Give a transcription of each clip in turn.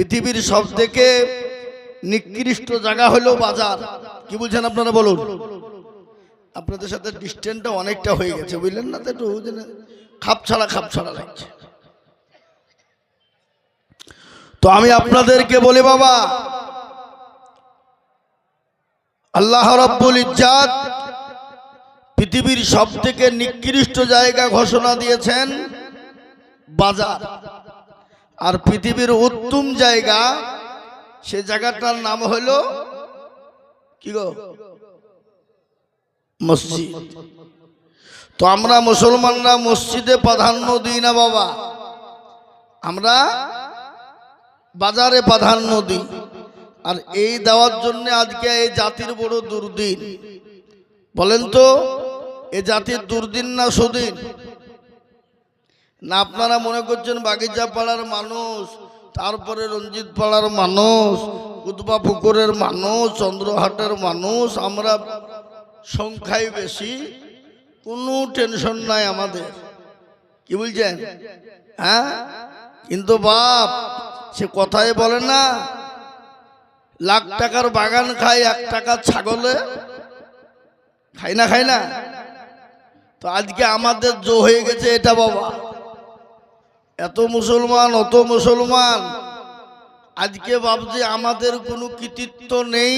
পৃথিবীর সবথেকে নিকৃষ্ট জায়গা হলো বাজার। কি বলছেন আপনারা বলুন? আপনাদের সাথে ডিস্টেন্সটা অনেকটা হয়ে গেছে, বুঝলেন না? তো একটু খাপ ছাড়া লাগছে। তো আমি আপনাদেরকে বলি বাবা, আল্লাহ রাব্বুল ইজ্জাত পৃথিবীর সবথেকে নিকৃষ্ট জায়গা ঘোষণা দিয়েছেন বাজার। আর পৃথিবীর উত্তম জায়গা, সে জায়গাটার নাম হলো কি গো? মসজিদ। তো আমরা মুসলমানরা মসজিদে প্রাধান্য দিই না বাবা, আমরা বাজারে প্রাধান্য দিই। আর এই দেওয়ার জন্য আজকে এই জাতির বড় দুর্দিন। বলেন তো, এ জাতির দুর্দিন না সুদিন? না আপনারা মনে করছেন বাগিচা পাড়ার মানুষ, তারপরে রঞ্জিত পাড়ার মানুষ, কুতবা পুকুরের মানুষ, চন্দ্রহাটের মানুষ, আমরা সংখ্যায় বেশি, কোনো টেনশন নাই আমাদের। কি বলছেন? হ্যাঁ, কিন্তু বাপ সে কথাই বলে না, লাখ টাকার বাগান খায়, 1 টাকার ছাগলে খায় না। তো আজকে আমাদের জো হয়ে গেছে এটা বাবা। এত মুসলমান, অত মুসলমান, আজকে ভাবছি আমাদের কোনো কৃতিত্ব নেই,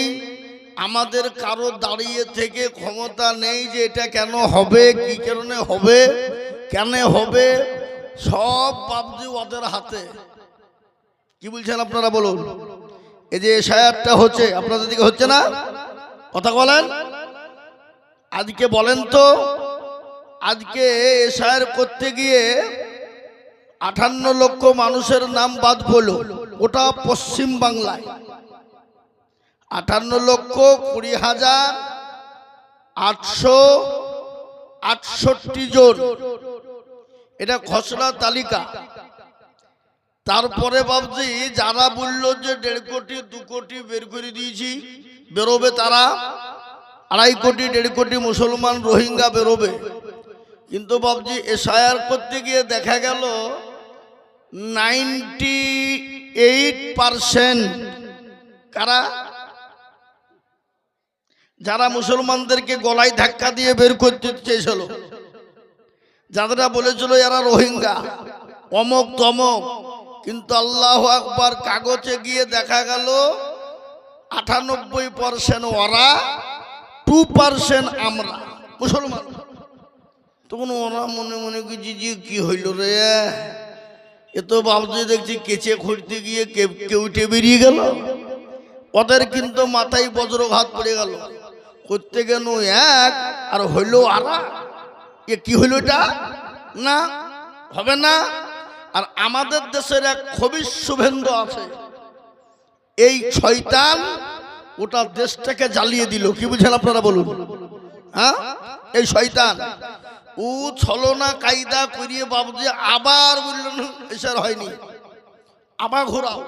আমাদের কারো দাঁড়িয়ে থেকে ক্ষমতা নেই যে এটা কেন হবে, কি কারণে হবে, কেন হবে, সব ভাবছি ওদের হাতে। কি বলছেন আপনারা বলুন? এই যে এশায়াতটা হচ্ছে, আপনাদের দিকে হচ্ছে না? কথা বলেন। আজকে বলেন তো, আজকে এশায়াত করতে গিয়ে 58 লক্ষ মানুষের নাম বাদ পড়লো, ওটা পশ্চিম বাংলায়। 58,20,868 জন, এটা খসড়া তালিকা। তারপরে ভাবছি যারা বললো যে 1.5 কোটি 2 কোটি বের করে দিয়েছি, বেরোবে তারা 2.5 কোটি 1.5 কোটি মুসলমান রোহিঙ্গা বেরোবে। কিন্তু ভাবছি এশায়াত করতে গিয়ে দেখা গেল 98% কারা, যারা মুসলমানদেরকে গলায় ধাক্কা দিয়ে বের করতে চেয়েছিল, যারা বলেছিল এরা রোহিঙ্গা, অমক তমক। কিন্তু আল্লাহু আকবার, কাগজে গিয়ে দেখা গেল 98% ওরা, 2% আমরা মুসলমান। তখন ওরা মনে মনে কি হইল রে, এ তো ভাবছি দেখছি কেচে খুঁড়তে গিয়ে কেউটে বেরিয়ে গেল। ওদের কিন্তু মাথায় বজ্রঘাত পড়ে গেল, করতে গেল এক আর হইল আরা। এ কি হইল? এটা না, হবে না। আর আমাদের দেশের এক খবিশ শুভেন্দু আছে, এই শয়তান ওটা দেশটাকে জ্বালিয়ে দিল। কি বুঝেন আপনারা বলুন? হ্যাঁ, এই শয়তান ও ছলনা কায়দা করিয়ে বাবুজি আবার বললেন এসার হয়নি, আবার ঘোরাও।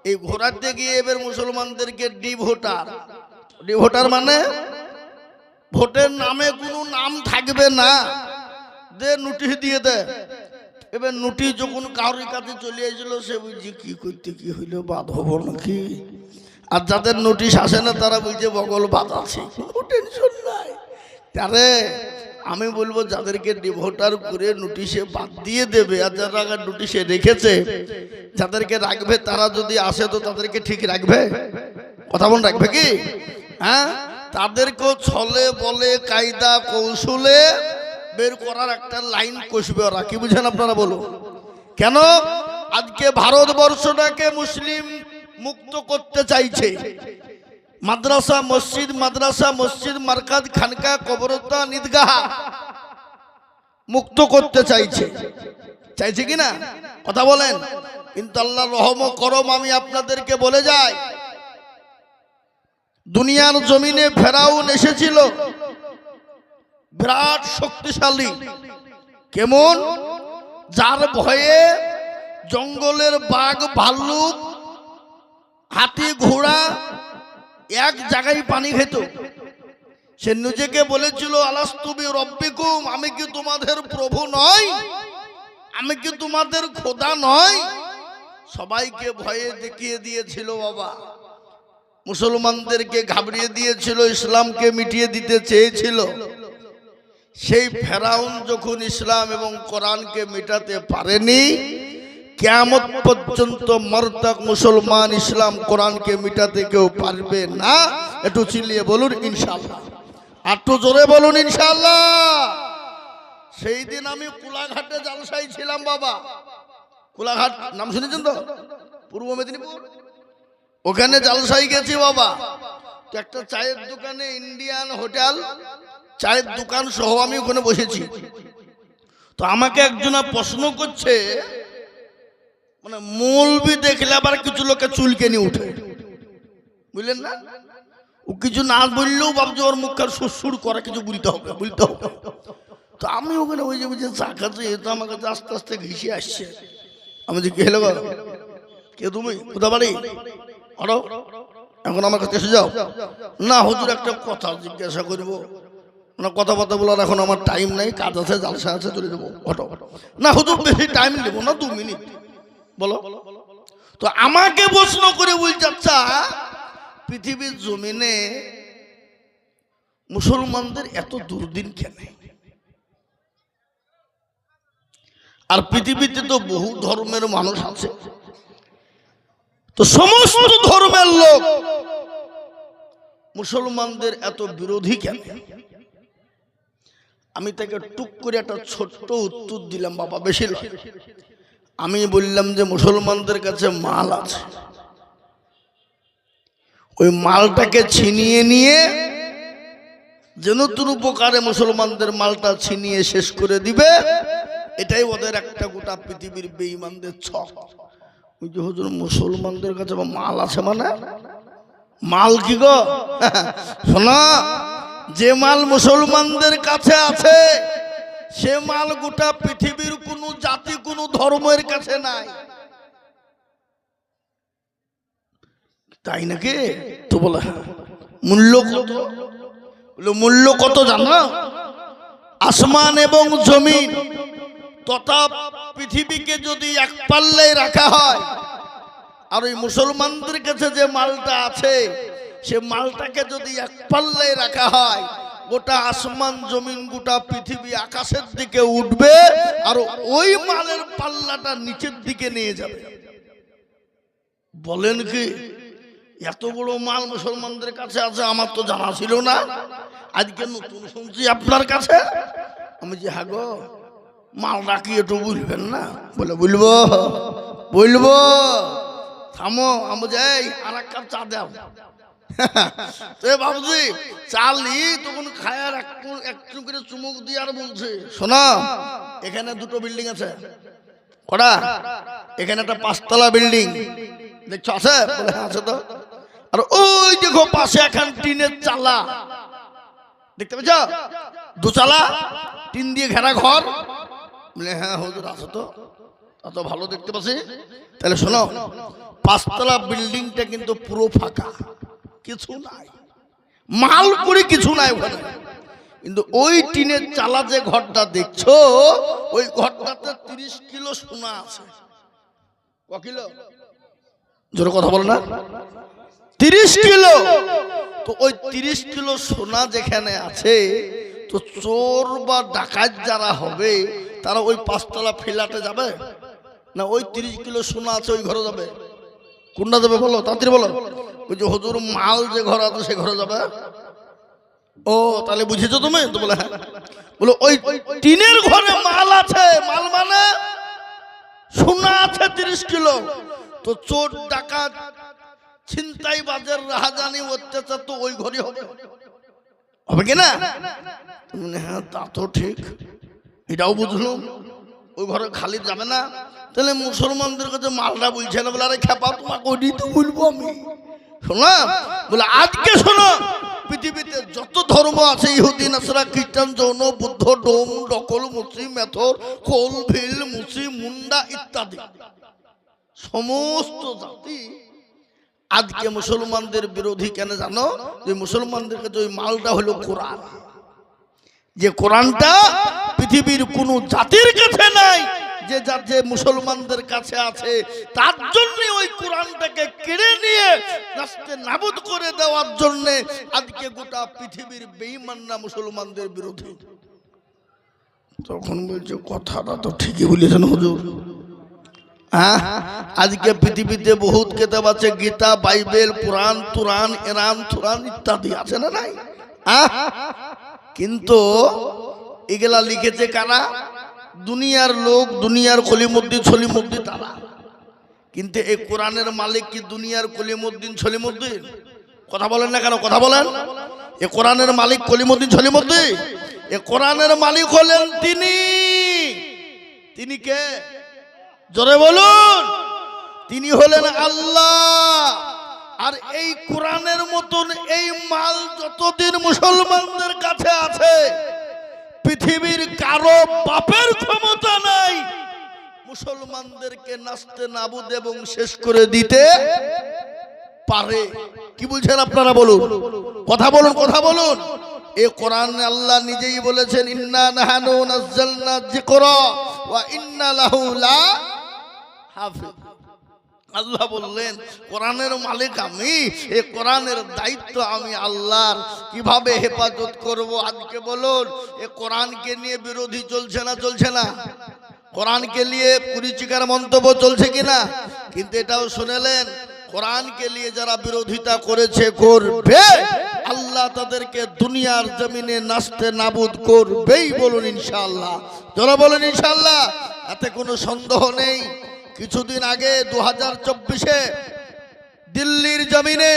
এই ঘোরাতে গিয়ে এবার মুসলমানদেরকে ডিভোটার মানে ভোটের নামে কোনো নাম থাকবে না, দে নোটিশ দিয়ে দে। এবার নোটিশ যখন কারোর কাছে চলে আসছিল, সে বুঝছি কি করতে কি হইলো, বাদ হবো নাকি। আর যাদের নোটিশ আসে না তারা বলছে বগল বাদ আছে, কোনো টেনশন নাই। তারে আমি বলবো যাদেরকে ডিভোটার করে নোটিশে বাদ দিয়ে দেবে, আর যারা নোটিশে রেখেছে যাদেরকে রাখবে, তারা যদি আসে তো তাদেরকে ঠিক রাখবে? কথা বল, রাখবে কি? হ্যাঁ, তাদেরকেও ছলে বলে কায়দা কৌশলে বের করার একটা লাইন কষবে ওরা। কি বুঝেন আপনারা বলো? কেন আজকে ভারতবর্ষটাকে মুসলিম মুক্ত করতে চাইছে? মাদ্রাসা মসজিদ মারকাজ খানকা কবরস্থান ঈদগাহ মুক্ত করতে চাইছে কিনা? কথা বলেন। কিন্তু আল্লাহর রহম করম আমি আপনাদেরকে বলে যাই, দুনিয়ার জমিনে ফেরাউন এসেছিল, বিরাট শক্তিশালী। কেমন? যার ভয়ে জঙ্গলের বাঘ ভাল্লুক হাতি ঘোড়া এক জায়গায় পানি খেত। সে নিজেকে বলেছিল আলাস্তু বিরব্বিকুম, আমি কি তোমাদের প্রভু নই? আমি কি তোমাদের খোদা নই? সবাইকে ভয়ে দেখিয়ে দিয়েছিল বাবা, মুসলমানদেরকে ঘাবড়িয়ে দিয়েছিল, ইসলামকে মিটিয়ে দিতে চেয়েছিল। সেই ফেরাউন যখন ইসলাম এবং কোরআনকে মেটাতে পারেনি, কিয়ামত পর্যন্ত মরতক মুসলমান ইসলাম কোরআনকে মিটাতে কেউ পারবে না। একটু চিল্লিয়ে বলুন ইনশাআল্লাহ, একটু জোরে বলুন ইনশাআল্লাহ। সেই দিন আমি কোলাঘাটে জালসায় ছিলাম বাবা। কোলাঘাট নাম শুনেছেন তো, পূর্ব মেদিনীপুর। ওখানে জালসায় গেছি বাবা। তো একটা চায়ের দোকানে, ইন্ডিয়ান হোটেল চায়ের দোকান সহ আমি ওখানে বসেছি। তো আমাকে একজনা প্রশ্ন করছে, মানে মৌলবি দেখলে আবার কিছু লোকে চুলকে নিয়ে উঠে, বুঝলেন না? ও কিছু না বললেও ভাবছে ওর মুখের সুরসুর করে কিছু বলতে হবে, বলতে হবে। তো আমি ওখানে ওই যে বুঝে চা খাচ্ছি, এ তো আমার কাছে আস্তে আস্তে ঘেসে আসছে। আমি যে কে গো, কে তুমি, কোথা বাড়ি, আরো এখন আমার কাছে এসে যাও। না হুজুর একটা কথা জিজ্ঞাসা করবো, না কথাবার্তা বলার এখন আমার টাইম নাই, কাজ আছে, জালসা আছে, চলে যাবো। না হুজুর বেশি টাইম দেবো না, 2 মিনিট বলো। তো আমাকে প্রশ্ন করে বলছে, আচ্ছা পৃথিবীর জমিনে মুসলমানদের এত দুর্দিন কেন? আর পৃথিবীতে তো বহু ধর্মের মানুষ আছে, তো সমস্ত ধর্মের লোক মুসলমানদের এত বিরোধী কেন? আমি তাকে টুক করে একটা ছোট্ট উত্তর দিলাম বাবা, বেশি নয়। আমি বললাম যে মুসলমানদের কাছে মাল আছে, ওই মালটাকে ছিনিয়ে নিয়ে যেন তোর উপকারে মুসলমানদের মালটা ছিনিয়ে শেষ করে দিবে, এটাই ওদের একটা গোটা পৃথিবীর বেঈমানদের ছক। ওই যে হুজুর মুসলমানদের কাছে মাল আছে, মানে মাল কি গো? শোনা, যে মাল মুসলমানদের কাছে আছে সে মাল গোটা পৃথিবীর কোন জাতি, কোন ধর্মের কাছে নাই। তাই নাকি? তো বলে মূল্য কত? মূল্য কত জানো? আসমান এবং জমিন তথা পৃথিবীকে যদি এক পাল্লায় রাখা হয়, আর ওই মুসলমানদের কাছে যে মালটা আছে সে মালটাকে যদি এক পাল্লায় রাখা হয়, গোটা আসমান জমিন গোটা পৃথিবী আকাশের দিকে উঠবে, আর ওই মালের পাল্লাটা নিচের দিকে নিয়ে যাবে। বলেন কি? এত বড় মাল মুসলমানদের কাছে আছে, আমার তো জানা ছিল না, আজকে নতুন শুনছি আপনার কাছে। আমি যে হ্যাঁ গো, মালটা কি একটু বুঝবেন না? বলে বলবো, বলবো, থামো। আমি যাই, আর এক কাপ চা দাও। তো বাবুজি চালি তখন খায়ার একটু করে চুমুক দিয়ে আর বলছে, শোনা এখানে 2টো বিল্ডিং আছে। কটা? এখানে একটা 5তলা বিল্ডিং দেখছো, আছে? বলে হ্যাঁ আছে তো। আর ওই দেখো পাশে এখন টিনের চালা দেখতে পাচ্ছ, 2তলা টিন দিয়ে ঘেরা ঘর। বলে হ্যাঁ হুজুর আছে তো, তত ভালো দেখতে পাচ্ছি। তাহলে শোনো, 5তলা বিল্ডিংটা কিন্তু পুরো ফাঁকা, কিছু নাই, মাল করে কিছু নাই ওখানে। কিন্তু ওই টিনের চালা যে ঘরটা দেখছো, ওই ঘরটাতে 30 কিলো সোনা আছে। ক কিলো? জোরে কথা বলো না। 30 কিলো। তো ওই 30 কিলো সোনা যেখানে আছে, তো চোর বা ডাকাত যারা হবে তারা ওই 5তলা ফ্ল্যাটে যাবে না? ওই 30 কিলো সোনা আছে ওই ঘরে যাবে? কোনটা যাবে বলো, তাড়াতাড়ি বলো। ওই যে হুজুর মাল যে ঘর আছে সে ঘরে যাবে। ও তাহলে বুঝেছো তুমি? তো বলে হ্যাঁ। বলো ওই টিনের ঘরে মাল আছে, মাল মানে সোনা আছে 30 কিলো। তো চোর ডাকাত ছিনতাই বাজের রাহাজানি অত্যাচার তো ওই ঘরে হবে, হবে কিনা? হ্যাঁ তা তো ঠিক, এটাও বুঝলাম। ওই ঘরে খালি যাবে না। তাহলে মুসলমানদের কাছে মালটা বলছে না? বলে আরে খেপা, তোমাকে ওই তো বলবো আমি। শোনাম বলে আজকে শোনো, পৃথিবীতে যত ধর্ম আছে, ইহুদি, নাসরা, খ্রিস্টান, জৈন, বুদ্ধ, ডোম, ডকল, মুসলিম, মেথর, খোল, ভিল, মুসি, মুন্ডা ইত্যাদি সমস্ত জাতি আজকে মুসলমানদের বিরোধী কেন জানো? যে মুসলমানদের কাছে ওই মালটা হলো কোরআন, যে কোরআনটা পৃথিবীর কোন জাতির কাছে নাই, যে যার যে মুসলমানদের কাছে আছে তার জন্য ওই কোরআনটাকে কেড়ে নিয়ে রাস্তে নাবুদ করে দেওয়ার জন্য আজকে গোটা পৃথিবীর বেঈমানরা মুসলমানদের বিরোধী। তখন বলছে কথাটা তো ঠিকই বলেছেন হুজুর। হ্যাঁ, আজকে পৃথিবীতে বহুত কিতাব আছে, গীতা, বাইবেল, পুরাণ, তুরান, এরান, তুরান ইত্যাদি আছে না নাই? কিন্তু এগুলা লিখেছে কারা? দুনিয়ার লোক, দুনিয়ার কলিমুদ্দিন সলিমুদ্দিন তারা। কিন্তু এই কোরআনের মালিক কি দুনিয়ার কলিমুদ্দিন সলিমুদ্দিন? কথা বলেন না কেন? কথা বলেন। এ কোরআনের মালিক কলিমুদ্দিন সলিমুদ্দিন? এ কোরআনের মালিক হলেন তিনি। তিনি কে? জোরে বলুন। তিনি হলেন আল্লাহ। আর এই কোরআনের মতন এই মাল যতদিন মুসলমানদের কাছে আছে, পৃথিবীর কারো বাপের ক্ষমতা নাই মুসলমানদেরকে নাস্তে নাবুদ এবং শেষ করে দিতে পারে। কি বলছেন আপনারা? বলুন, কথা বলুন, কথা বলুন। এই কোরআনে আল্লাহ নিজেই বলেছেন, ইন্না নাহনু নাযালনা যিকরা ওয়া ইন্না লাহু লা হাফিজ। আল্লাহ বললেন কোরআনের মালিক আমি, এই কোরআনের দায়িত্ব আমি আল্লাহর। কিভাবে হেফাজত করব? আজকে বলুন, এই কোরআনকে নিয়ে বিরোধী চলছে না? চলছে না? কোরআনকে নিয়ে কুরুচিকার মন্তব্য চলছে কিনা? কিন্তু এটাও শুনেলেন, কোরআনকে নিয়ে যারা বিরোধিতা করেছে, করবে, আল্লাহ তাদেরকে দুনিয়ার জমিনে নাস্তে নাবুদ করবেই। বলুন ইনশাআল্লাহ। যারা বলেন ইনশাআল্লাহ, এতে কোনো সন্দেহ নেই। কিছুদিন আগে 2024-এ দিল্লির জমিনে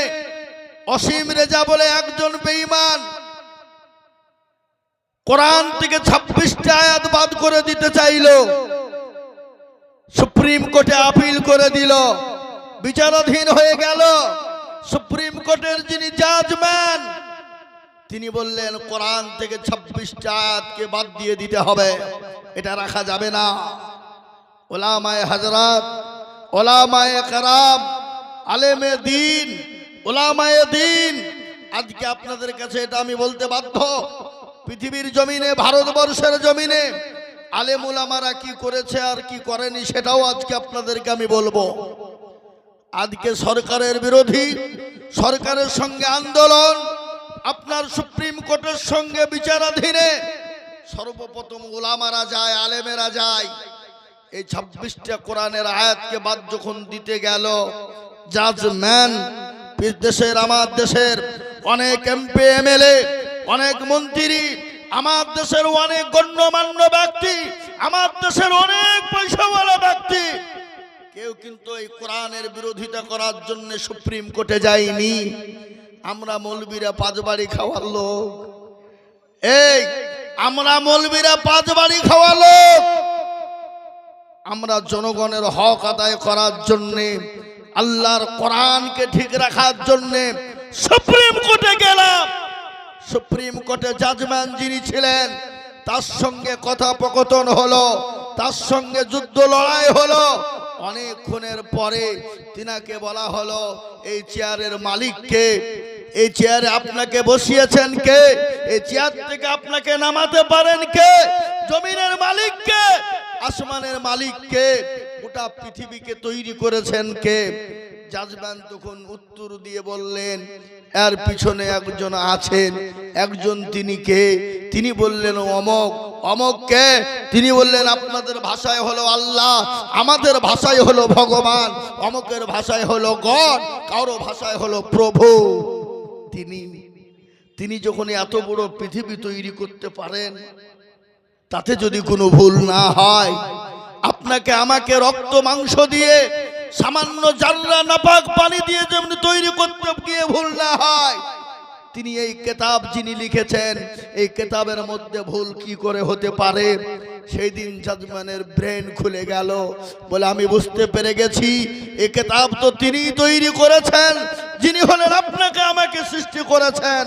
অসীম রেজা বলে একজন বেঈমান কোরআন থেকে 26টা আয়াত বাদ করে দিতে চাইল। সুপ্রিম কোর্টে আপিল করে দিল, বিচারাধীন হয়ে গেল। সুপ্রিম কোর্টের যিনি জাজম্যান, তিনি বললেন কোরআন থেকে 26টা আয়াতকে বাদ দিয়ে দিতে হবে, এটা রাখা যাবে না। ওলামায়ে হযরত, ওলামায়ে কেরাম, আলেমে দ্বীন, ওলামায়ে দ্বীন, আজকে আপনাদের কাছে এটা আমি বলতে বাধ্য। পৃথিবীর জমিনে, ভারতবর্ষের জমিনে আলেম ওলামারা কি করেছে আর কি করেনি সেটাও আজকে আপনাদেরকে আমি বলবো। আজকে সরকারের বিরোধী, সরকারের সঙ্গে আন্দোলন, আপনার সুপ্রিম কোর্টের সঙ্গে বিচারাধীনে সর্বপ্রথম ওলামারা যায়, আলেমেরা যায়। এই 26টা কোরআনের আয়াতকে বাদ যখন দিতে গেল, জাজম্যান, দেশের, আমার দেশের অনেক এমপি, এমএলএ, অনেক মন্ত্রী, আমার দেশের অনেক গণ্যমান্য ব্যক্তি, আমার দেশের অনেক পয়সাওয়ালা ব্যক্তি, কেউ কিন্তু এই কোরআনের বিরোধিতা করার জন্য সুপ্রিম কোর্টে যায়নি। আমরা মৌলবীরা 5 বাড়ি খাওয়ার লোক, এই আমরা মৌলবীরা 5 বাড়ি খাওয়ার লোক। আমরা জনগণের হক আদায় করার জন্যে, আল্লাহর কোরআনকে ঠিক রাখার জন্যে সুপ্রিম কোর্টে গেলাম। সুপ্রিম কোর্টে জাজম্যান যিনি ছিলেন, তার সঙ্গে কথোপকথন হলো, তার সঙ্গে যুদ্ধ লড়াই হলো। অনেকক্ষণের পরে তিনাকে বলা হলো, এই চেয়ারের মালিক কে? এই চেয়ারে আপনাকে বসিয়েছেন কে? এই চেয়ার থেকে আপনাকে নামাতে পারেন কে? জমিনের মালিক কে? আসমানের মালিক কে? গোটা পৃথিবীকে তৈরি করেছেন কে? জাজম্যান তখন উত্তর দিয়ে বললেন, এর পিছনে একজন আছেন। একজন তিনি কে? তিনি বললেন অমক। অমক কে? তিনি বললেন আপনাদের ভাষায় হলো আল্লাহ, আমাদের ভাষায় হলো ভগবান, অমকের ভাষায় হলো গড, কারো ভাষায় হলো প্রভু। তিনি যখন এত বড় পৃথিবী তৈরি করতে পারেন, তাতে যদি কোনো ভুল না হয়, আপনাকে আমাকে রক্ত মাংস দিয়ে, সামান্য জাররা নাপাক পানি দিয়ে যেমনি তৈরি করতে গিয়ে ভুল না হয়, তিনি এই কিতাব যিনি লিখেছেন, এই কিতাবের মধ্যে ভুল কি করে হতে পারে? সেই দিন জাজম্যানের ব্রেন খুলে গেল, বলে আমি বুঝতে পেরে গেছি, এই কিতাব তো তিনিই তৈরি করেছেন, যিনি হলেন আপনাকে আমাকে সৃষ্টি করেছেন।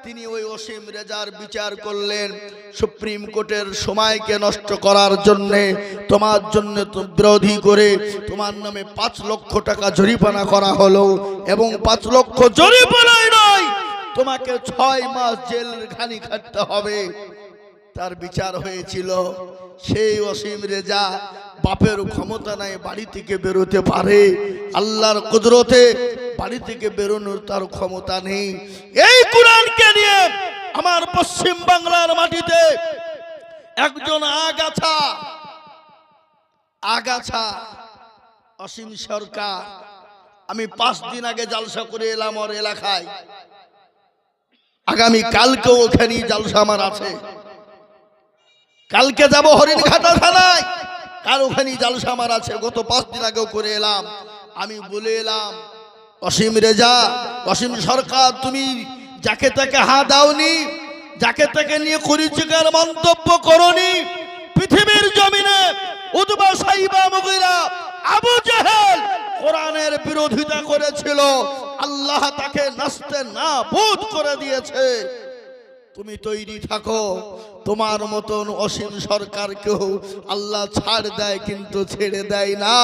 তিনি ওই অসীম রেজার বিচার করলেন, সুপ্রিম কোর্টের সময়কে নষ্ট করার জন্যে, তোমার জন্য বিরোধী করে তোমার নামে 5 লক্ষ টাকা জরিমানা করা হলো, এবং 5 লক্ষ জরিমানাই নয়, তোমাকে 6 মাস জেল খানি খাটতে হবে। তার বিচার হয়েছিল। সেই অসীম রেজা বাপের ক্ষমতা নাই বাড়ি থেকে বেরোতে পারে, আল্লাহর কুদরতে বাড়ি থেকে বেরোনোর তার ক্ষমতা নেই। এই কুরআনকে নিয়ে আমার পশ্চিম বাংলার মাটিতে একজন আগাছা অসীম সরকার, আমি 5 দিন আগে জালসা করে এলাম ওর এলাকায়, আগামী কালকেও ওখানে জালসা আমার আছে, কালকে যাব হরিণঘাটা থানায়, কার ওখানে জালসা আমার আছে, গত 5 দিন আগেও করে এলাম। আমি বলে এলাম, অসীম রেজা, অসীম সরকার, তুমি যাকে তাকে হাত দাওনি, যাকে তাকে নিয়ে কুরুচিকর মন্তব্য করনি। পৃথিবীর জমিনে উতবা, সাইবা, মুগীরা, আবু জেহেল কোরআনের বিরোধিতা করেছিল, আল্লাহ তাকে নাস্তে নাবুদ করে দিয়েছে। তুমি তৈরি থাকো, তোমার মতন অসীম সরকারকেও আল্লাহ ছাড় দেয় কিন্তু ছেড়ে দেয় না,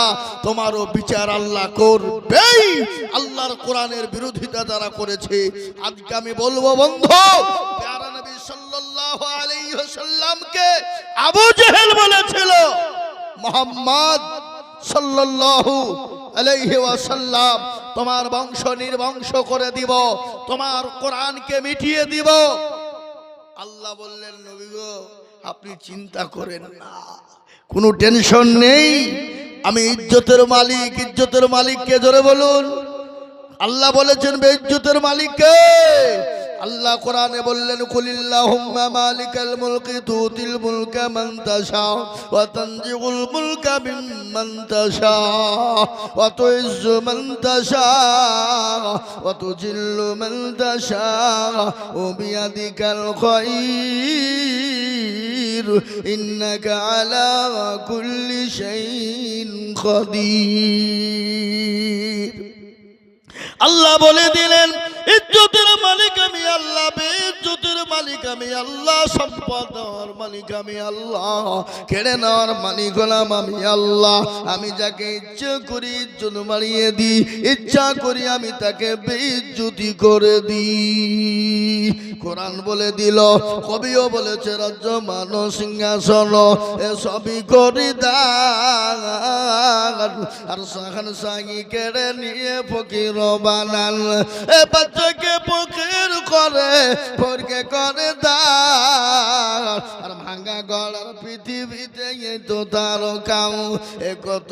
তোমারও বিচার আল্লাহ করবেই। আল্লাহর কোরআনের বিরোধিতা যারা করেছে, আজকে আমি বলবো বন্ধু, প্যারা নবী সাল্লাল্লাহু আলাইহি ওয়াসাল্লামকে আবু জেহেল বলেছিল, মুহাম্মদ সাল্লাল্লাহু আলাইহি ওয়াসাল্লাম তোমার বংশ নির্বংশ করে দিব, তোমার কোরআনকে মিটিয়ে দিব। আল্লাহ বললেন, নবী গো আপনি চিন্তা করেন না, কোনো টেনশন নেই, আমি ইজ্জতের মালিক। ইজ্জতের মালিককে জোরে বলুন। আল্লাহ বলেছেন বেইজ্জতের মালিককে। আল্লাহ কোরআনে বললেন, কুলিল্লাহুম্মা মালিকাল মুলকি তুতিল মুলকা মান তাশা ওয়া তানজিউল মুলকা মিম্মান তাশা ওয়া তুইজ্জু মান তাশা ওয়া তুজিল্লু মান তাশা ওয়া বিয়াদিকাল খায়র ইন্নাকা আলা কুল্লি শাইইন কাদির। আল্লাহ বলে দিলেন, ইজ্জতের মালিক আমি আল্লাহ, বেইজ্জতের মালিক আমি আল্লাহ, সম্পদ দেওয়ার মালিক আমি আল্লাহ, কেড়ে নেওয়ার মালিক হলাম আমি আল্লাহ। আমি যাকে ইচ্ছা করি ইজ্জত বাড়িয়ে দিই, ইচ্ছা করি আমি তাকে বেইজ্জতি করে দিই। কোরআন বলে দিল, কবিও বলেছে, রাজ্য মান সিংহাসন এসবই করি দান, আর সাখান সাগি কেড়ে নিয়ে ফকির বানান। এ বাচ্চাকে ফকির করে, ফরকে করে দান, আর ভাঙা গলার পৃথিবীতে তো তার কাম। এ কত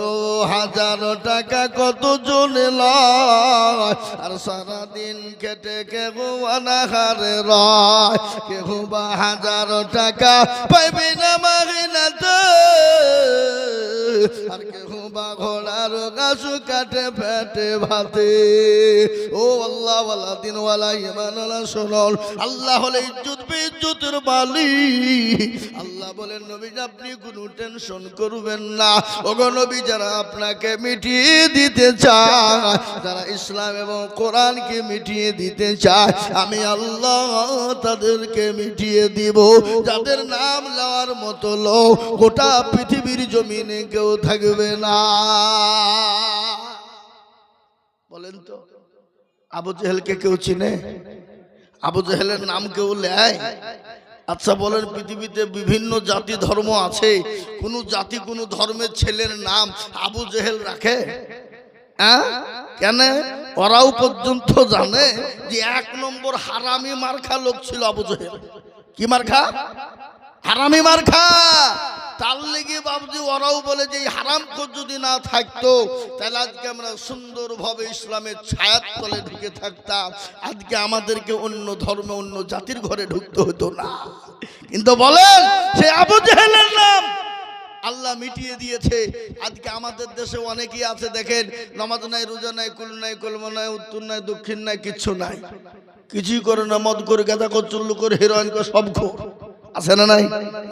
হাজার টাকা কত জনে লয়, আর সারাদিন খেটে কেহ অনাহারে রয়, কেহ বা 1000 টাকা পাইবে না মাগিনাতে, আর কেহ বা ঘোড়ার গাছ কাটে পেটে ভাতে। ও আল্লাহ ওয়ালা দিন ওয়ালা ইমান ওয়ালা শুনুন, আল্লাহ হলে ইজ্জত বেইজ্জতের মালিক। আল্লাহ বলেন, নবী আপনি কোনো টেনশন করবেন না। ওগো নবী, যারা আপনাকে মিটিয়ে দিতে চায়, যারা ইসলাম এবং কোরআনকে মিটিয়ে দিতে চায়, আমি আল্লাহ তাদেরকে মিটিয়ে দিব। যাদের নাম লওয়ার মতো লোক গোটা পৃথিবীর জমিনে কেউ থাকবে না। বলেন তো, আবু জেহেলকে কেউ চিনে? আবু জেহেলের নাম কেউ নেয়? আচ্ছা বলেন, পৃথিবীতে বিভিন্ন জাতি ধর্ম আছে, কোন জাতি কোন ধর্মের ছেলের নাম আবু জেহেল রাখে? হ্যাঁ, কেন? ওরাও পর্যন্ত জানে যে 1 নম্বর হারামি মার্খা লোক ছিল আবু জেহেল। কি মার্খা? হারামি মার্খা। তার লেগে বাবজি ওরাও বলে যে হারাম যদি না থাকতো, তাহলে আজকে আমরা সুন্দরভাবে ইসলামের ছায়ার তলে ঢুকে থাকতাম, আজকে আমাদেরকে অন্য ধর্মে অন্য জাতির ঘরে ঢুকতে হতো না। কিন্তু বলেন, সে আবু জেহেলের নাম আল্লাহ মিটিয়ে দিয়েছে। আজকে আমাদের দেশে অনেকেই আছে, দেখেন, নামাজ নাই, রোজা নাই, কুল নাই, কলমা নাই, উত্তর নাই, দক্ষিণ নাই, কিচ্ছু নাই, কিছুই করে না, মদ করে, গাঁজা করে, চুল্লু করে, হেরোইন করে, সব খোর আছে না নাই?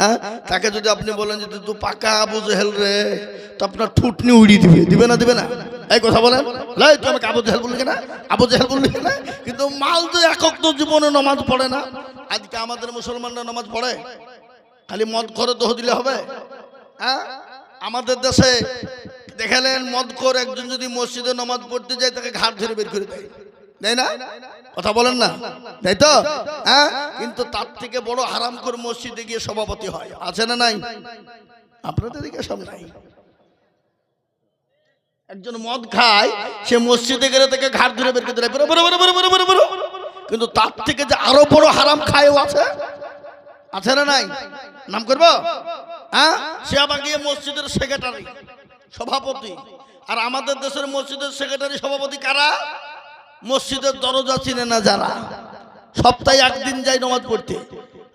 হ্যাঁ, তাকে যদি আপনি বলেন যে তুই পাকা আবু জেহেল রে, তো আপনার ঠুটনি উড়িয়ে দিবে। দিবে না? দিবে না? এই কথা বলেন, তুই আমাকে আবু জেহেল বললি না, আবু জেহেল বললি না। কিন্তু মাল তো একক তো জীবনে নামাজ পড়ে না। আজকে আমাদের মুসলমানরা নামাজ পড়ে, খালি মদ করে দোহ দিলে হবে? হ্যাঁ, আমাদের দেশে দেখালেন মদ করে একজন যদি মসজিদে নামাজ পড়তে যায়, তাকে ঘাট ধরে বের করে দেয়। দেয় না? কথা বলেন না, তাই তো? হ্যাঁ, কিন্তু তার থেকে বড় হারামখোর মসজিদে গিয়ে সভাপতি হয়, আছে না নাই? আপনাদের দিকে সব নাই। একজন মদ খায়, সে মসজিদে গেলে থেকে ঘাট ধরে বের করে দেয়, কিন্তু তার থেকে যে আরো বড় হারাম খায়ও আছে, আছে না নাই? নাম করবো? হ্যাঁ, সে আবার গিয়ে মসজিদের সেক্রেটারি, সভাপতি। আর আমাদের দেশের মসজিদের সেক্রেটারি সভাপতি কারা? মসজিদের দরজা চিনে না যারা, সপ্তাহে একদিন যায় নামাজ পড়তে,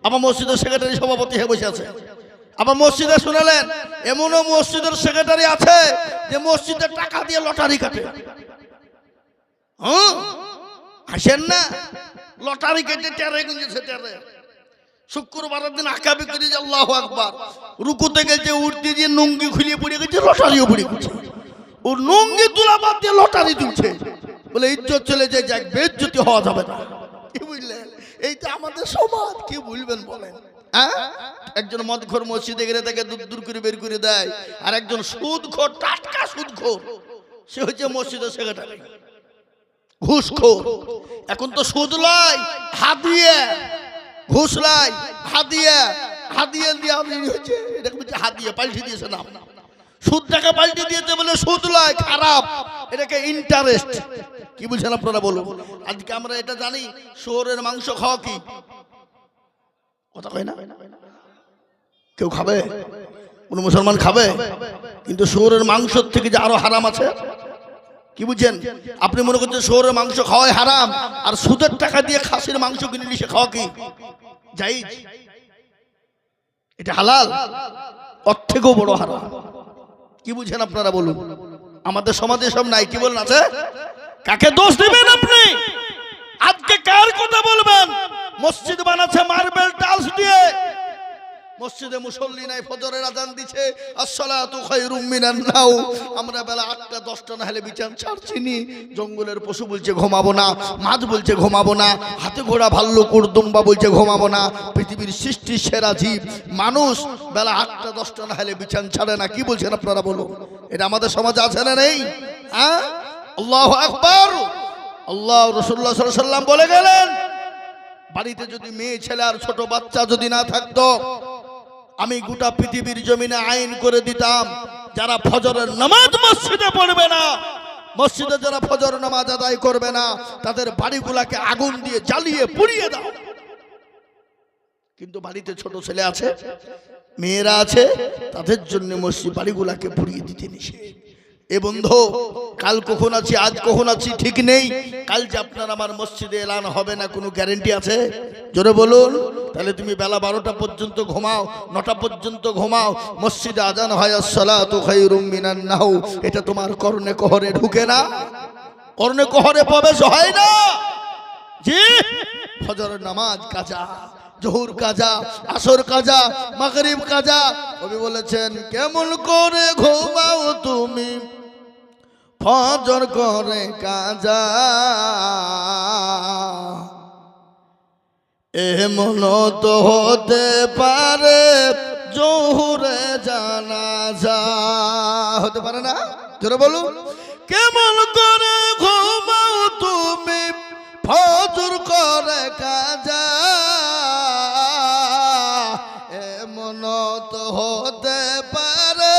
আবার মসজিদের সেক্রেটারি সভাপতি হয়ে বসে আছে। আবার মসজিদে শুনালেন এমনও মসজিদের সেক্রেটারি আছে যে মসজিদের টাকা দিয়ে লটারি কাটে। হ্যাঁ, আসেন না, লটারি কেটে টেরে গুঁজেছে, টেরে। শুক্রবারের দিন আঁকাবি করে যে আল্লাহু আকবার, রুকুতে গেছে, উঠতে দিয়ে নুঙ্গি খুলিয়ে পড়ে গেছে, লটারিও পড়ে গেছে। ও নুঙ্গি তোলা বাদ দিয়ে লটারি তুলছে, বলে ইজ্জত চলে যায়, যাক বেইজ্জতি হওয়া যাবে না। কি বুঝলেন? এইটা আমাদের সমাজ, কি বলবেন বলেন? হ্যাঁ, একজন মদখোর মসজিদে গেলে তাকে দূর দূর করে বের করে দেয়, আর একজন সুদখোর, টাটকা সুদখোর, সে হচ্ছে মসজিদের সেক্রেটারি, ঘুষখোর। এখন তো সুদ লয়, হাদিয়া, ঘুষ লয়, হাদিয়া, হাদিয়া দিয়ে হচ্ছে, এটা হচ্ছে হাদিয়া, পাল্টে দিয়েছে নাম। সুদ টাকা পাল্টে দিয়েছে বলে সুদ লয়, খারাপ, এটাকে ইন্টারেস্ট। কি বুঝছেন আপনারা বলুন? আজকে আমরা এটা জানি, শুয়োরের মাংস খাওয়া কি কথা কয় না? কেউ খাবে? কোন মুসলমান খাবে? কিন্তু শুয়োরের মাংসের থেকে যে আরো হারাম আছে, কি বুঝছেন? আপনি মনে করছেন শুয়োরের মাংস খাওয়াই হারাম, আর সুদের টাকা দিয়ে খাসির মাংস কিনে নিয়ে খাওয়া কি জায়েজ? এটা হালাল, ওর থেকেও বড় হারাম। কি বুঝছেন আপনারা বলুন? আমাদের সমাজে সব নাই, কি বলেন আছে? কাকে দোষ দিবেন আপনি? আজকে কার কথা বলবেন? মসজিদ বানাচ্ছে মার্বেল টাইলস দিয়ে, মসজিদে মুসল্লি নাই, ফজরের আজান দিছে, আসসালাতু খায়রুম মিনান নাও। আমরা বেলা 8টা 10টা না হলে বিছান ছাড়ছি নি। জঙ্গলের পশু বলছে ঘুমাবো না, মাছ বলছে ঘুমাবো না, হাতে ঘোড়া ভাল্লুক কুরদুম্বা বলছে ঘুমাবো না। পৃথিবীর সৃষ্টির সেরা জীব মানুষ, বেলা 8টা 10টা না হলে বিছান ছাড়ে না। কি বলছেন আপনারা বলুন? এটা আমাদের সমাজে আছে না নেই? হ্যাঁ, আল্লাহু আকবার। আল্লাহ রাসূলুল্লাহ সাল্লাল্লাহু আলাইহি ওয়াসাল্লাম বলে গেলেন, বাড়িতে যদি মেয়ে ছেলে আর ছোট বাচ্চা যদি না থাকতো, আমি গোটা পৃথিবীর জমিনে আইন করে দিতাম, যারা ফজরের নামাজ মসজিদে পড়বে না, মসজিদে যারা ফজর নামাজ আদায় করবে না, তাদের বাড়িগুলাকে আগুন দিয়ে জ্বালিয়ে পুড়িয়ে দাও। কিন্তু বাড়িতে ছোট ছেলে আছে, মেয়েরা আছে, তাদের জন্য মসজিদ বাড়িগুলাকে পুড়িয়ে দিতে নিষেধ। এ বন্ধু, কাল কখন আছি আজ কখন আছি ঠিক নেই। কাল যে আপনার আমার মসজিদে এলান হবে না, কোনো গ্যারেন্টি আছে? জোরে বলুন। তাহলে তুমি বেলা 12টা পর্যন্ত ঘুমাও, 9টা পর্যন্ত ঘুমাও, মসজিদে আজান হয় আসসালাতু খায়রুম মিনান নাও, এটা তোমার কর্ণে কহরে ঢুকে না, কর্ণে কহরে প্রবেশ হয় না। জি, ফজরের নামাজ কাজা, জোহর কাজা, আসর কাজা, মাগরিব কাজা। কবি বলেছেন, কেমন করে ঘুমাও তুমি ফজর করে কাজা, এমন তো হতে পারে জোহরে জানাজা, হতে পারে না? জোরে বলুন। কেমন করে ঘুমাও তুমি ফজর করে কাজা, এমন তো হতে পারে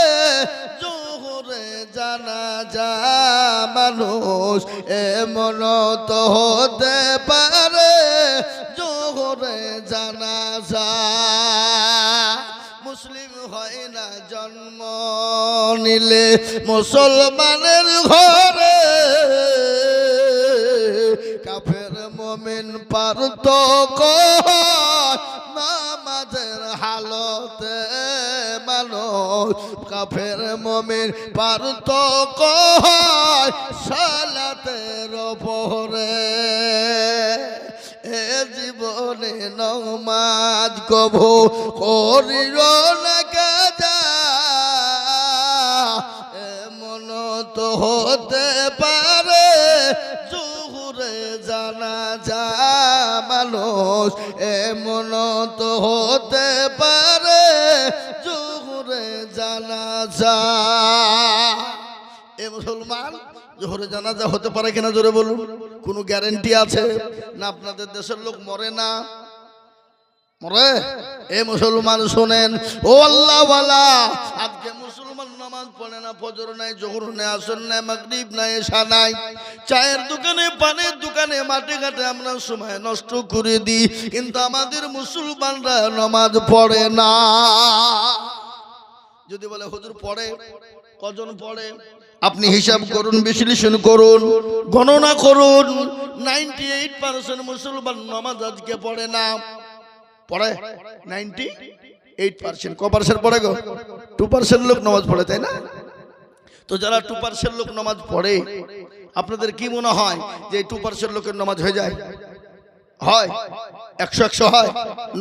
জোহরে জানাজা মানুষ, এমন তো হতে পারে জোহরে জানাজা। মুসলিম হয় না জন্ম নিলে মুসলমানের ঘরে, কাফের মুমিন পার্থক্য নামাজের হালতে মানুষ, কাফের মুমিন পার্থক্য সালাতের উপরে। এ জীবনে নামাজ কবু করিল না কাজা, এমন তো হতে পারে জোহরে জানাজা মানুষ, এমন তো হতে পারে জোহরে জানাজা। এ মুসলমান, জোহরে জানাজা হতে পারে কিনা জোরে বলুন? কোনো গ্যারেন্টি আছে না? আপনাদের দেশের লোক মরে না? মরে? এ মুসলমান শোনেন, ও আল্লাহ ওয়ালা, আজকে মুসলমান নামাজ পড়ে না, ফজর নাই, জোহর নাই, আসর নাই, মাগরিব নাই, এশা নাই, চায়ের দোকানে, পানের দোকানে, মাঠে ঘাটে আমরা সময় নষ্ট করে দিই, কিন্তু আমাদের মুসলমানরা নামাজ পড়ে না। যদি বলে হুজুর পড়ে, কজন পড়ে? আপনি হিসাব করুন, বিশ্লেষণ করুন, গণনা করুন। 98% মুসলমান নামাজ আজকে পড়ে না। পড়ে 98%। ক% পড়ে গো? 2% লোক নামাজ পড়ে, তাই না? তো যারা 2% লোক নামাজ পড়ে, আপনাদের কি মনে হয় যে 2% লোকের নামাজ হয়ে যায়? হয়? 100 হয়?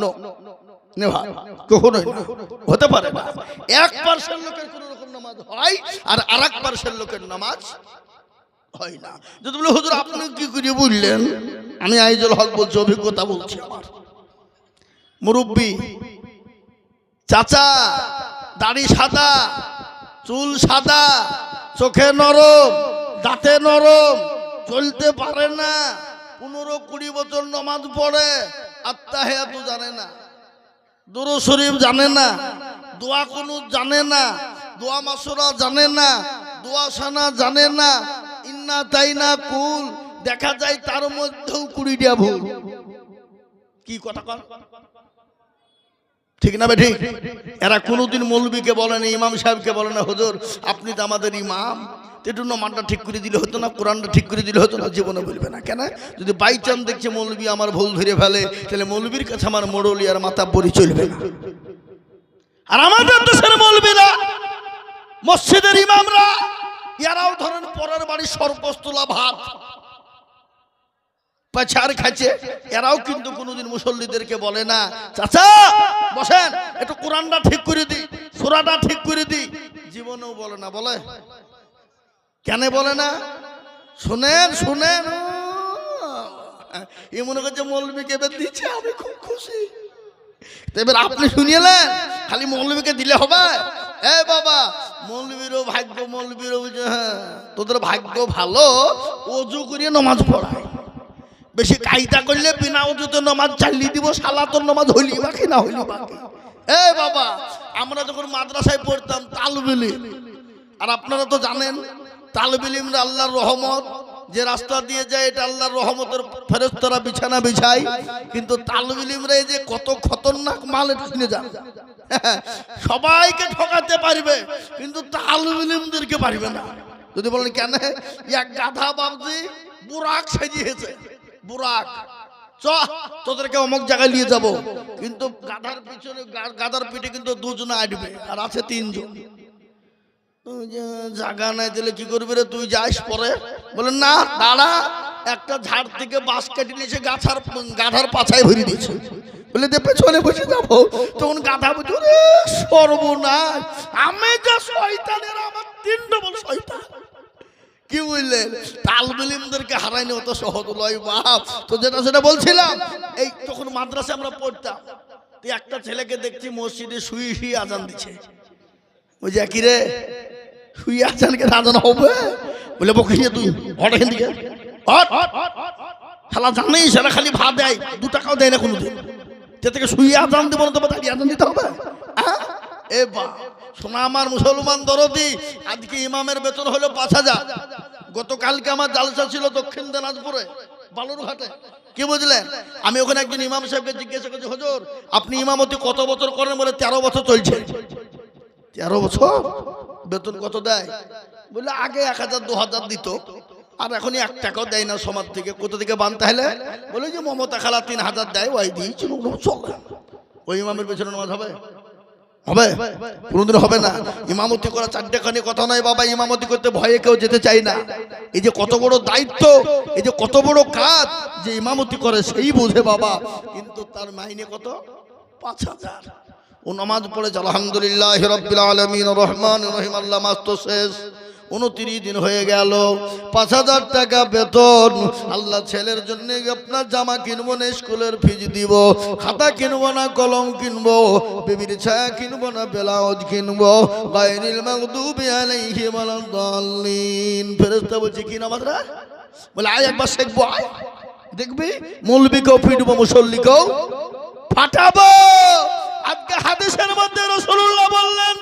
নো, কখনোই হতে পারে না। 1% লোকের কোন রকম নামাজ হয়, আর 1% লোকের নামাজ হয় না। যদি বলে হুজুর আপনি কি করে বুঝলেন? আমি আইজুল হক বলছি, অভিজ্ঞতা বলছি আমার। মুরব্বী চাচা, দাড়ি সাদা, চুল সাদা, চোখে নরম, দাঁতে নরম, চলতে পারে না, 15-20 বছর নামাজ পড়ে, আত্তাহিয়াতু জানে না, দুরূদ শরীফ জানে না, দোয়া কুনুত জানে না, দোয়া মাসুরা জানে না, দোয়া সানা জানে না, ইন্না তাইনা কুল, দেখা যায় তার মধ্যেও 20টা ভুল। কি কথা কন? ঠিক না বেঠিক? এরা কোনোদিন মৌলবীকে বলে না, ইমাম সাহেবকে বলে না, হুজুর আপনি তো আমাদের ইমাম, একটু নামাজটা ঠিক করে দিলে হতো না, কোরআনটা ঠিক করে দিলে হতো না। জীবনে বলবে না। কেন? যদি বাই চান্স দেখছে মৌলবী আমার ভুল ধরে ফেলে, তাহলে মৌলবীর কাছে আমার মোড়লি আর মাথা বড়ি চলবে না। আর আমাদের দেশের মৌলবীরা, মসজিদের ইমামরা, এরাও ধরেন পরের বাড়ির সরপোস্তলা ভাত পাচার খাচ্ছে, এরাও কিন্তু কোনোদিন মুসল্লিদেরকে বলে না চাচা বসেন একটু কোরআনটা ঠিক করে দি, সূরাটা ঠিক করে দি। জীবনেও বলে না। বলে কেন বলে না? শুনেন শুনেন, এ মনে করছে মৌলবীকে এবার দিচ্ছে, আমি খুব খুশি। এবার আপনি শুনিয়েলেন, খালি মৌলবীকে দিলে হবে? এ বাবা, মৌলবীরও ভাগ্য, মৌলবীরও হ্যাঁ তোদের ভাগ্য ভালো, ওযু করিয়ে নামাজ পড়ায়। বেশি কায়দা করলে বিনা ওযুতে নামাজ চালিয়ে দিব, শালা তোর নামাজ হইলি বাকি না হইলি বাকি। এ বাবা, আমরা যখন মাদ্রাসায় পড়তাম তালবে ইলম, আর আপনারা তো জানেন তালবে ইলমরা আল্লাহর রহমত, যে রাস্তা দিয়ে যায় এটা আল্লাহর রহমতের ফেরেশতারা বিছানা বিছায়। কিন্তু তালবে ইলমরা এই যে কত খতরনাক মাল, এটা শুনে যান। সবাইকে ঠকাতে পারবে, কিন্তু তালবে ইলমদেরকে পারবে না। যদি বলেন কেন? এক গাধা বাবজি বুরাক সাজিয়েছে, বুরাক চ তোদেরকে অমুক জায়গায় নিয়ে যাব, কিন্তু গাধার পিছনে, গাধার পিঠে কিন্তু 2 জন আটবে, আর আছে 3 জন। জায়গা নাই দিলে কি করবি রে? তুই যাস পরে? বলে না দাঁড়া, একটা ঝাড় থেকে বাঁশ কেটে নিয়েছে, গাধার পাছায় ভরে দিয়েছে। বলে দে পেছনে বসে যাবো। তখন গাধা বলছে রে সর্বনাশ, আমি যা শয়তানের, আমার 3 ডবল শয়তান। কি বুঝলেন? তালবে ইলমদেরকে হারাইনি অত সহজ লয় বাপ। তো যেটা সেটা বলছিলাম, এই তখন মাদ্রাসায় আমরা পড়তাম, একটা ছেলেকে দেখছি মসজিদে শুয়ে শুয়ে আজান দিচ্ছে। ওই যে কি রে শুয়ে আজান কে আজান হবে? বলে বকিয়ে তুই হট এখান থেকে, হট। শালা জানেই সেটা খালি ভাত দেয়, 2 টাকাও দেয় না কোনোদিন। তে থেকে শুয়ে আজান দেবো না, তবে দাঁড়িয়ে আজান দিতে হবে? এ বা শোনা আমার মুসলমান দরদি, আজকে ইমামের বেতন হলো 5000। গতকালকে আমার জালসা ছিল দক্ষিণ দিনাজপুরে বালুরঘাটে। কি বুঝলেন? আমি ওখানে একজন ইমাম সাহেবকে জিজ্ঞাসা করছি, হুজুর আপনি ইমামতি কত বছর করেন? বলে 13 বছর চলছে। 13 বছর? বেতন কত দেয়? বলে আগে 1000 2000 দিত, আর এখনই 1 টাকাও দেয় না সমাজ থেকে। কোথা থেকে বানতে হলে? বলে যে মমতা খালা 3000 দেয়, ওই দিয়েছিল। ওই ইমামের পেছনে নামাজ হবে? হবে? কোনদিন হবে না। ইমামতি করা 4 টাকা নিয়ে কথা নয় বাবা, ইমামতি করতে ভয়ে কেউ যেতে চায় না। এই যে কত বড় দায়িত্ব, এই যে কত বড় কাজ, যে ইমামতি করে সেই বোঝে বাবা। কিন্তু তার মাইনে কত? 5000। ও নামাজ পড়ে আলহামদুলিল্লাহ রাব্বিল আলামিন রহমানির রহিম, আল্লাহ মাস তো শেষ। 29 দিন হয়ে গেল, 5000 টাকা বেতন। আল্লাহ ছেলের জন্য আপনার জামা কিনবো না, স্কুলের ফিজ দিব, খাতা কিনবো না, কলম কিনবো, বেবির ছায়া কিনবো না, ব্লাউজ কিনবো, গায়রিল মাগদুবি আলাইহিম ওয়ালাদ-দাল্লিন। ফেরেশতা বলছে কি নামাজরা? বলে আয় একবার শিখবো, আয় দেখবি মৌলবীকেও পিটবো, মুসল্লিকেও ফাটাবো। আজকে হাদিসের মধ্যে রাসূলুল্লাহ বললেন